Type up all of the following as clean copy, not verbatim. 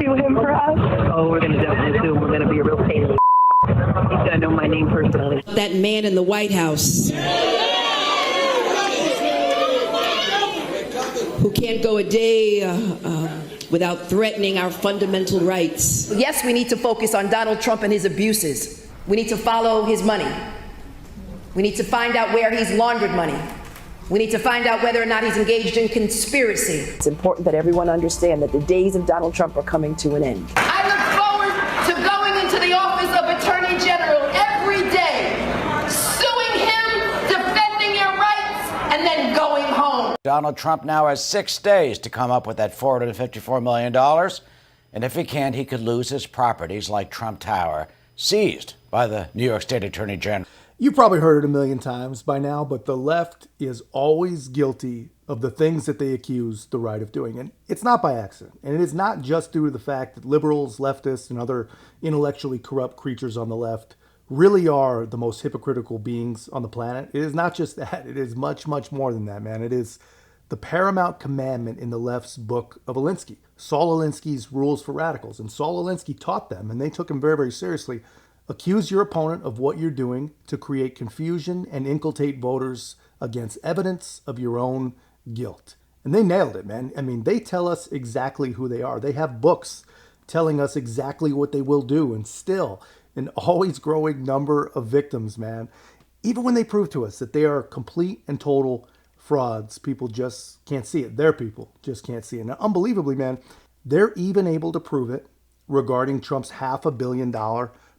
sue him for us? Oh, we're going to definitely sue him. We're going to be a real pain in the He's going to know my name personally. That man in the White House who can't go a day without threatening our fundamental rights. Yes, we need to focus on Donald Trump and his abuses. We need to follow his money. We need to find out where he's laundered money. We need to find out whether or not he's engaged in conspiracy. It's important that everyone understand that the days of Donald Trump are coming to an end. I look forward to going into the office of Attorney General every day, suing him, defending your rights, and then going home. Donald Trump now has 6 days to come up with that $454 million. And if he can't, he could lose his properties like Trump Tower, seized by the New York State Attorney General. You've probably heard it a million times by now, but the left is always guilty of the things that they accuse the right of doing. And it's not by accident. And it is not just due to the fact that liberals, leftists, and other intellectually corrupt creatures on the left really are the most hypocritical beings on the planet. It is not just that. It is much, much more than that, man. It is the paramount commandment in the left's book of Alinsky, Saul Alinsky's Rules for Radicals. And Saul Alinsky taught them, and they took him very, very seriously. Accuse your opponent of what you're doing to create confusion and inculcate voters against evidence of your own guilt. And they nailed it, man. I mean, they tell us exactly who they are. They have books telling us exactly what they will do, and still an always growing number of victims, man. Even when they prove to us that they are complete and total frauds, people just can't see it. Their people just can't see it. Now, unbelievably, man, they're even able to prove it regarding Trump's $500 million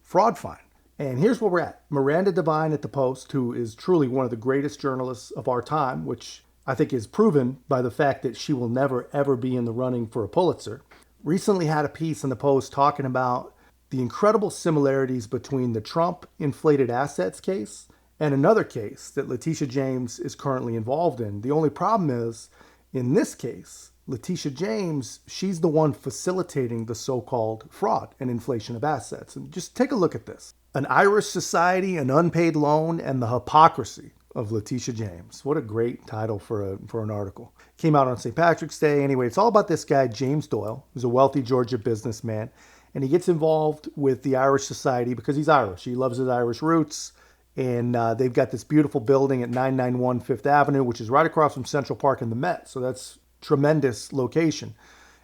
fraud fine. And here's where we're at. Miranda Devine at the Post, who is truly one of the greatest journalists of our time, which I think is proven by the fact that she will never, ever be in the running for a Pulitzer, recently had a piece in the Post talking about the incredible similarities between the Trump inflated assets case and another case that Letitia James is currently involved in. The only problem is, in this case, Letitia James, she's the one facilitating the so-called fraud and inflation of assets. And just take a look at this. An Irish Society, an unpaid loan, and the hypocrisy of Letitia James. What a great title for an article. Came out on St. Patrick's Day. Anyway, it's all about this guy, James Doyle, who's a wealthy Georgia businessman. And he gets involved with the Irish Society because he's Irish. He loves his Irish roots. And they've got this beautiful building at 991 Fifth Avenue, which is right across from Central Park and the Met. So that's tremendous location.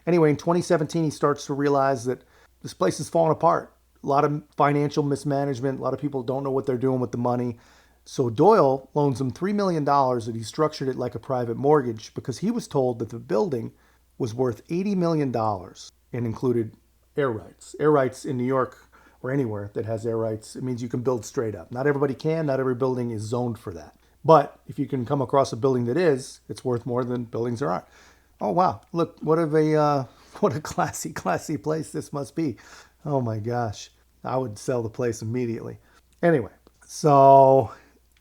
Anyway, in 2017, he starts to realize that this place is falling apart. A lot of financial mismanagement. A lot of people don't know what they're doing with the money. So Doyle loans him $3 million and he structured it like a private mortgage because he was told that the building was worth $80 million and included air rights. Air rights in New York or anywhere that has air rights, it means you can build straight up. Not everybody can. Not every building is zoned for that. But if you can come across a building that is, it's worth more than buildings there aren't. Oh, wow. Look, what a classy place this must be. Oh, my gosh. I would sell the place immediately. Anyway, so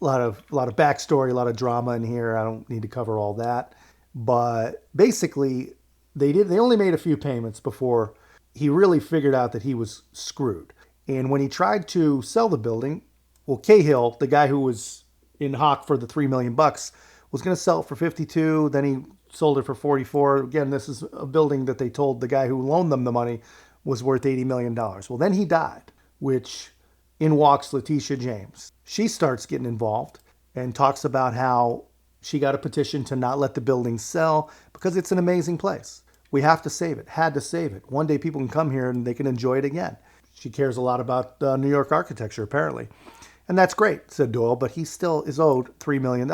a lot of backstory, a lot of drama in here. I don't need to cover all that. But basically, they only made a few payments before he really figured out that he was screwed. And when he tried to sell the building, well, Cahill, the guy who was in hock for the $3 million, was going to sell it for 52. Then he sold it for 44. Again, this is a building that they told the guy who loaned them the money was worth $80 million. Well, then he died, which in walks Letitia James. She starts getting involved and talks about how she got a petition to not let the building sell because it's an amazing place. We have to save it, had to save it. One day people can come here and they can enjoy it again. She cares a lot about New York architecture, apparently. And that's great, said Doyle, but he still is owed $3 million.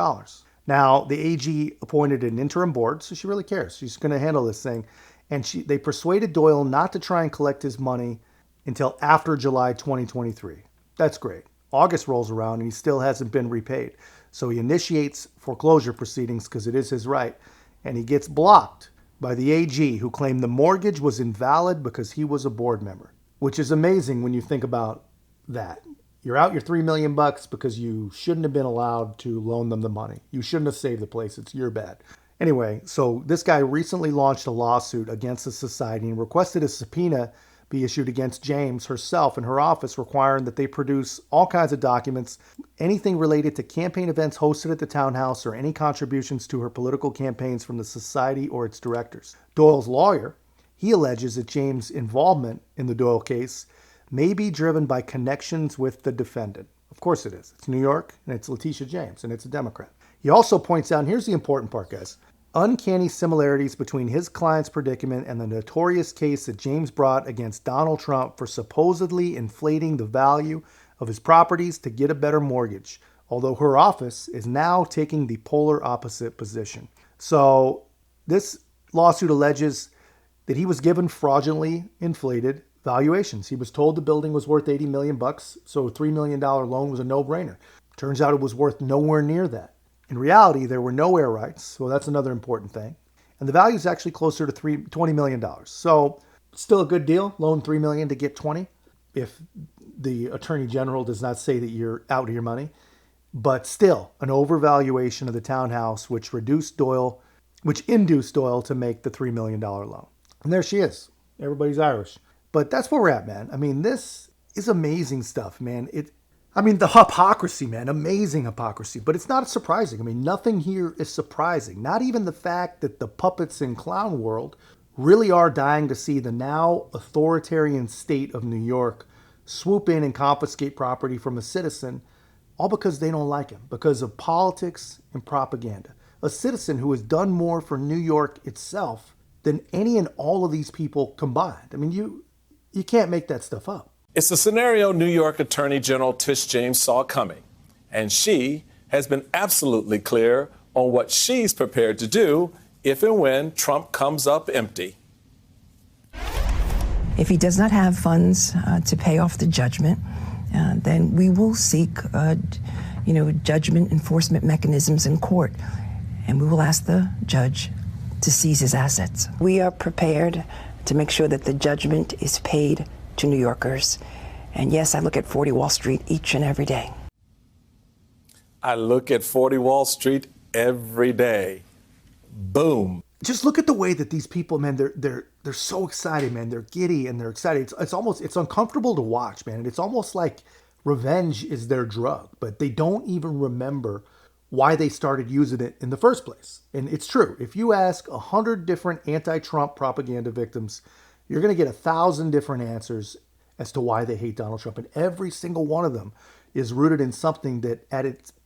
Now, the AG appointed an interim board, so she really cares. She's going to handle this thing. And they persuaded Doyle not to try and collect his money until after July 2023. That's great. August rolls around and he still hasn't been repaid. So he initiates foreclosure proceedings because it is his right. And he gets blocked by the AG, who claimed the mortgage was invalid because he was a board member, which is amazing when you think about that. You're out your $3 million because you shouldn't have been allowed to loan them the money. You shouldn't have saved the place. It's your bad. Anyway, so this guy recently launched a lawsuit against the society and requested a subpoena be issued against James herself and her office, requiring that they produce all kinds of documents, anything related to campaign events hosted at the townhouse or any contributions to her political campaigns from the society or its directors. Doyle's lawyer He alleges that James' involvement in the Doyle case may be driven by connections with the defendant. Of course it is. It's New York, and it's Letitia James, and it's a Democrat. He also points out, and here's the important part, guys, uncanny similarities between his client's predicament and the notorious case that James brought against Donald Trump for supposedly inflating the value of his properties to get a better mortgage, although her office is now taking the polar opposite position. So this lawsuit alleges that he was given fraudulently inflated valuations. He was told the building was worth $80 million, so a $3 million loan was a no-brainer. Turns out it was worth nowhere near that. In reality, there were no air rights, so that's another important thing. And the value is actually closer to $20 million. So still a good deal. Loan $3 million to get 20 if the Attorney General does not say that you're out of your money. But still an overvaluation of the townhouse, which induced Doyle to make the $3 million loan. And there she is. Everybody's Irish. But that's where we're at, man. I mean, this is amazing stuff, man. The hypocrisy, man, amazing hypocrisy. But it's not surprising. I mean, nothing here is surprising. Not even the fact that the puppets in clown world really are dying to see the now authoritarian state of New York swoop in and confiscate property from a citizen, all because they don't like him, because of politics and propaganda. A citizen who has done more for New York itself than any and all of these people combined. I mean, you can't make that stuff up. It's a scenario New York Attorney General Tish James saw coming, and she has been absolutely clear on what she's prepared to do if and when Trump comes up empty. If he does not have funds to pay off the judgment, then we will seek, judgment enforcement mechanisms in court, and we will ask the judge to seize his assets. We are prepared to make sure that the judgment is paid to New Yorkers. And yes, I look at 40 Wall Street each and every day. I look at 40 Wall Street every day. Boom. Just look at the way that these people, man, they're so excited, man. They're giddy and they're excited. It's uncomfortable to watch, man. And it's almost like revenge is their drug, but they don't even remember why they started using it in the first place. And it's true. If you ask 100 different anti-Trump propaganda victims, you're going to get 1,000 different answers as to why they hate Donald Trump. And every single one of them is rooted in something that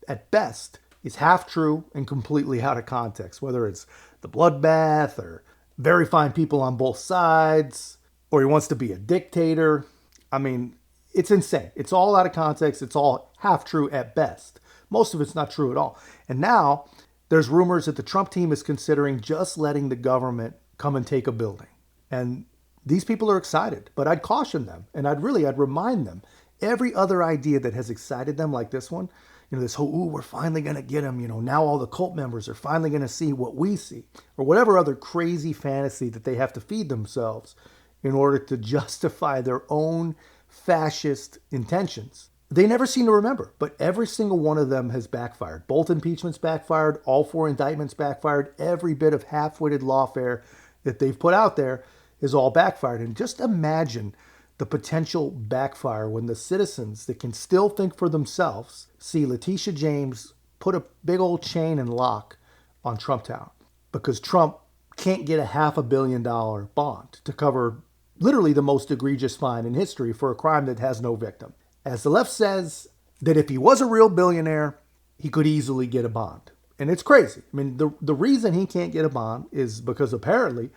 at best is half true and completely out of context, whether it's the bloodbath or very fine people on both sides, or he wants to be a dictator. I mean, it's insane. It's all out of context. It's all half true at best. Most of it's not true at all. And now there's rumors that the Trump team is considering just letting the government come and take a building. And these people are excited, but I'd caution them, and I'd remind them, every other idea that has excited them like this one, this whole, we're finally going to get him, now all the cult members are finally going to see what we see, or whatever other crazy fantasy that they have to feed themselves in order to justify their own fascist intentions. They never seem to remember, but every single one of them has backfired. Both impeachments backfired, all 4 indictments backfired, every bit of half-witted lawfare that they've put out there is all backfired. And just imagine the potential backfire when the citizens that can still think for themselves see Letitia James put a big old chain and lock on Trump Tower because Trump can't get a $500 million bond to cover literally the most egregious fine in history for a crime that has no victim. As the left says, that if he was a real billionaire, he could easily get a bond. And it's crazy. I mean, the reason he can't get a bond is because apparently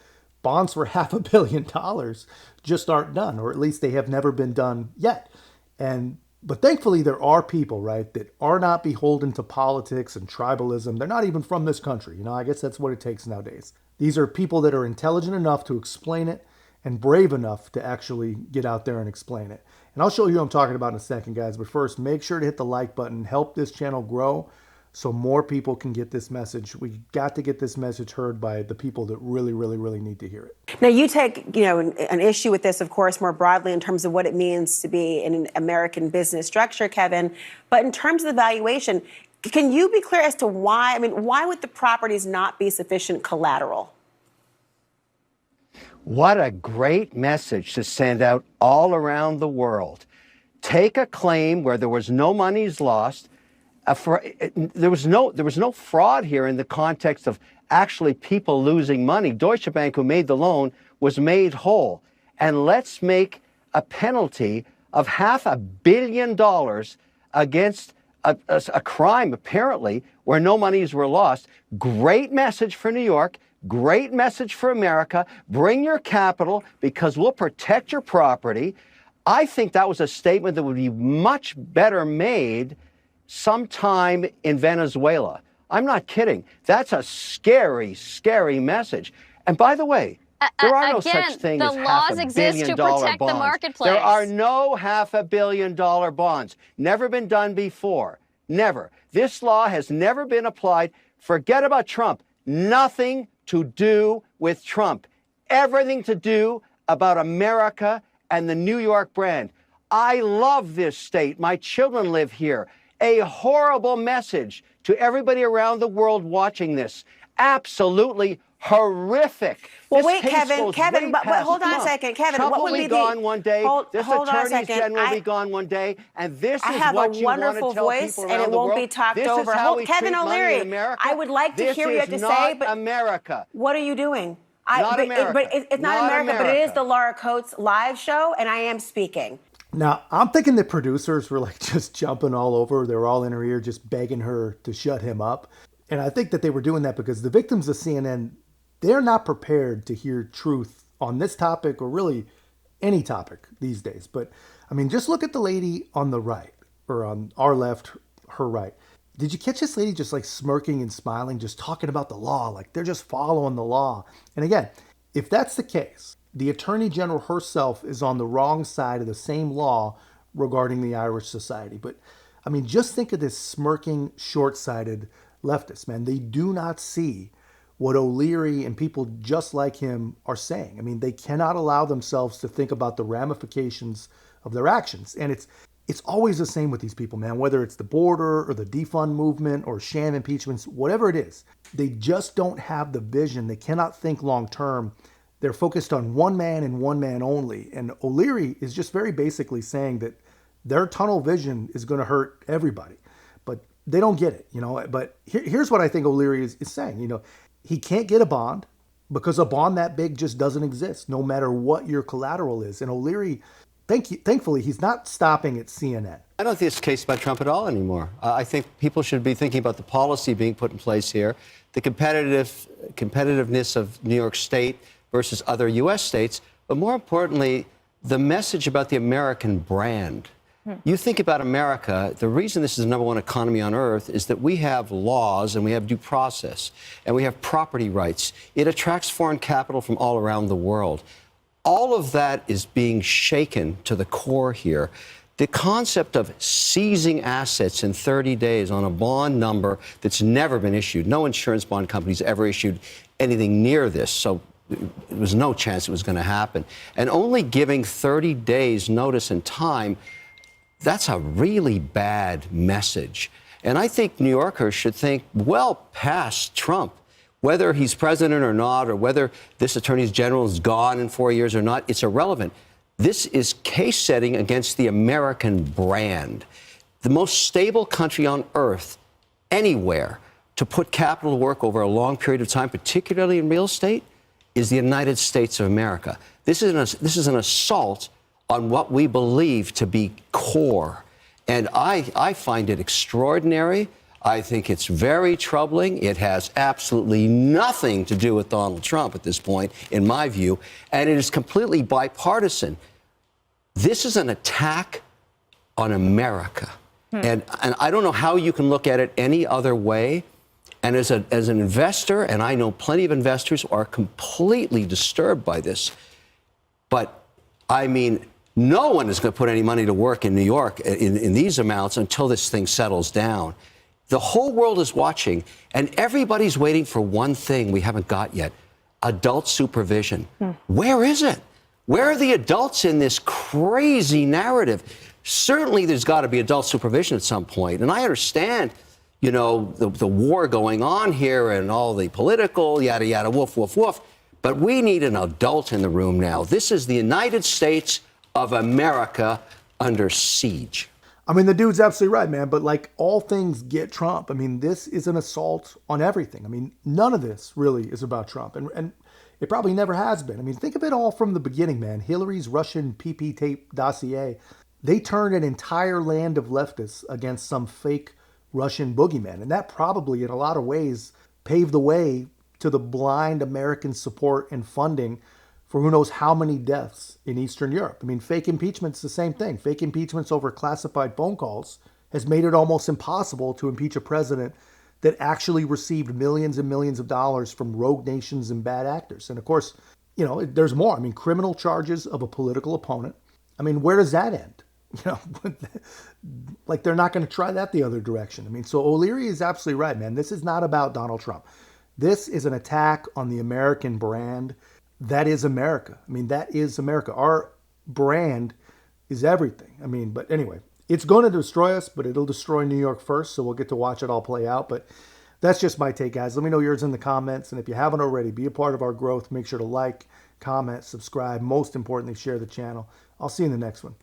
bonds for $500 million just aren't done, or at least they have never been done yet. But thankfully there are people, right, that are not beholden to politics and tribalism. They're not even from this country. I guess that's what it takes nowadays. These are people that are intelligent enough to explain it and brave enough to actually get out there and explain it. And I'll show you what I'm talking about in a second, guys. But first, make sure to hit the like button. Help this channel grow so more people can get this message. We got to get this message heard by the people that really, really, really need to hear it. Now, you take, an issue with this, of course, more broadly in terms of what it means to be in an American business structure, Kevin. But in terms of the valuation, can you be clear as to why? Why would the properties not be sufficient collateral? What a great message to send out all around the world. Take a claim where there was no monies lost. There was no fraud here in the context of actually people losing money. Deutsche Bank, who made the loan, was made whole. And let's make a penalty of $500 million against a crime, apparently, where no monies were lost. Great message for New York. Great message for America. Bring your capital because we'll protect your property. I think that was a statement that would be much better made sometime in Venezuela. I'm not kidding. That's a scary, scary message. And by the way, there are no such thing as $500 million bonds. Marketplace. There are no $500 million bonds. Never been done before. Never. This law has never been applied. Forget about Trump. Nothing to do with Trump. Everything to do about America and the New York brand. I love this state. My children live here. A horrible message to everybody around the world watching this. Absolutely horrific. Well, This wait, case Kevin, goes Kevin, way but past hold on a Trump. second, Kevin. Trump What will would be be gone one day. This hold on a attorney second. general will be gone one day, and this I is have what a you want to wonderful tell voice, people and around it the won't world. be talked This over. Is how we Kevin treat money O'Leary, in America. I would like to hear what you have to say, but America. what are you doing? Not America. But it's not America, but it is America. the Laura Coates live show, and I am speaking. Now, I'm thinking the producers were like just jumping all over. They were all in her ear, just begging her to shut him up. And I think that they were doing that because the victims of CNN, they're not prepared to hear truth on this topic or really any topic these days. But I mean, just look at the lady on the right or on our left, her right. Did you catch this lady just like smirking and smiling, just talking about the law? Like they're just following the law. And again, if that's the case, the Attorney General herself is on the wrong side of the same law regarding the Irish society. But I mean, just think of this smirking, short-sighted leftist, man. They do not see what O'Leary and people just like him are saying. I mean, they cannot allow themselves to think about the ramifications of their actions. And it's always the same with these people, man, whether it's the border or the defund movement or sham impeachments, whatever it is. They just don't have the vision. They cannot think long-term. They're focused on one man and one man only. And O'Leary is just very basically saying that their tunnel vision is going to hurt everybody. But they don't get it, you know. But here's what I think O'Leary is saying. You know, he can't get a bond because a bond that big just doesn't exist, no matter what your collateral is. And O'Leary, thankfully, he's not stopping at CNN. I don't think it's a case about Trump at all anymore. I think people should be thinking about the policy being put in place here, the competitiveness of New York State versus other U.S. states, but more importantly, the message about the American brand. You think about America, the reason this is the number one economy on earth is that we have laws and we have due process and we have property rights. It attracts foreign capital from all around the world. All of that is being shaken to the core here. The concept of seizing assets in 30 days on a bond number that's never been issued. No insurance bond company's ever issued anything near this, so there was no chance it was going to happen. And only giving 30 days notice and time, that's a really bad message. And I think New Yorkers should think well past Trump. Whether he's president or not, or whether this attorney general is gone in 4 years or not, it's irrelevant. This is case setting against the American brand. The most stable country on earth, anywhere, to put capital to work over a long period of time, particularly in real estate, is the United States of America. This is an assault on what we believe to be core. And I find it extraordinary. I think it's very troubling. It has absolutely nothing to do with Donald Trump at this point, in my view, and it is completely bipartisan. This is an attack on America. And I don't know how you can look at it any other way. And as an investor, and I know plenty of investors who are completely disturbed by this, but I mean, no one is going to put any money to work in New York in these amounts until this thing settles down. The whole world is watching, and everybody's waiting for one thing we haven't got yet: adult supervision. Where is it? Where are the adults in this crazy narrative? Certainly there's got to be adult supervision at some point, and I understand, you know, the war going on here and all the political yada yada woof woof woof, but we need an adult in the room now. This is the United States of America under siege. I mean, the dude's absolutely right, man. But like all things get Trump. I mean, this is an assault on everything. I mean, none of this really is about Trump. And It probably never has been. I mean, think of it all from the beginning, man. Hillary's Russian PP tape dossier. They turned an entire land of leftists against some fake Russian boogeyman. And that probably, in a lot of ways, paved the way to the blind American support and funding for who knows how many deaths in Eastern Europe. I mean, fake impeachment's the same thing. Fake impeachments over classified phone calls has made it almost impossible to impeach a president that actually received millions and millions of dollars from rogue nations and bad actors. And of course, you know, there's more. I mean, criminal charges of a political opponent. I mean, where does that end? You know, like they're not going to try that the other direction. I mean, so O'Leary is absolutely right, man. This is not about Donald Trump. This is an attack on the American brand. That is America. I mean, that is America. Our brand is everything. I mean, but anyway, it's going to destroy us, but it'll destroy New York first, so we'll get to watch it all play out. But that's just my take, guys. Let me know yours in the comments. And if you haven't already, be a part of our growth. Make sure to like, comment, subscribe. Most importantly, share the channel. I'll see you in the next one.